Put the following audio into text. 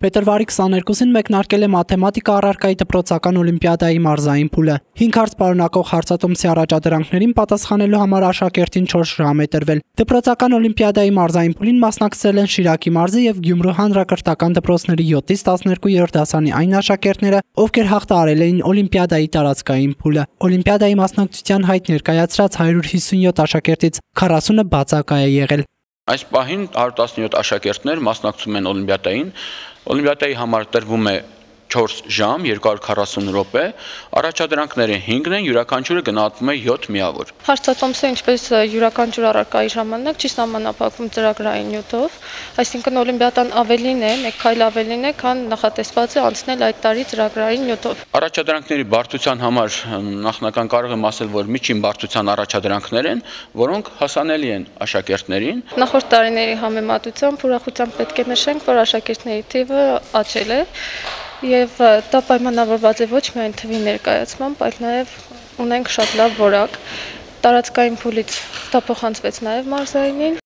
Փետրվարի 22-ին մեկնարկել է մաթեմատիկա առարկայի դպրոցական օլիմպիադայի մարզային փուլը։ 5 հարց պարունակող հարցատոմսի առաջադրանքներին պատասխանելու համար աշակերտին 4 ժամ է տրվել։ Դպրոցական օլիմպիադայի մարզային փուլին մասնակցել են Շիրակի մարզի եւ Գյումրու հանրակրթական դպրոցների 7-ից 12-րդ դասանի այն աշակերտները, ովքեր հաղթահարել էին օլիմպիադայի տարածքային փուլը։ Օլիմպիադայի մասնակցության հայտ ներկայացրած 157 աշակերտից 40-ը բացակայ է եղել։ Այս պահին 117 աշակերտներ մասնակցում են օլիմպիադային։ Օլիմպիադայի համար տրվում է 4 ժամ 240 րոպե, առաջադրանքները 5-ն են, յուրաքանչյուրը գնահատվում է 7 միավոր։ Հարցատոմսը ինչպես յուրաքանչյուր առարկայի ժամանակ չի սահմանափակվում ծրագրային նյութով, այսինքն օլիմպիադան ավելին է, մեկ քայլ ավելին է, քան նախատեսված է անցնել այդ տարի ծրագրային նյութով։ Առաջադրանքների բարդության համար նախնական կարող եմ ասել, որ միջին բարդության առաջադրանքներ են, որոնք հասանելի են աշակերտներին։ Նախորդ տարիների համեմատությամբ ուրախությամբ պետք է նշենք, որ աշակերտների թիվը աճել է եւ դա պայմանավորված է ոչ միայն թվի ներկայացմամբ, այլ նաեւ ունենք շատ լավ որակ։ Տարածքային փուլից դա փոխանցվեց նաեւ մարզայինին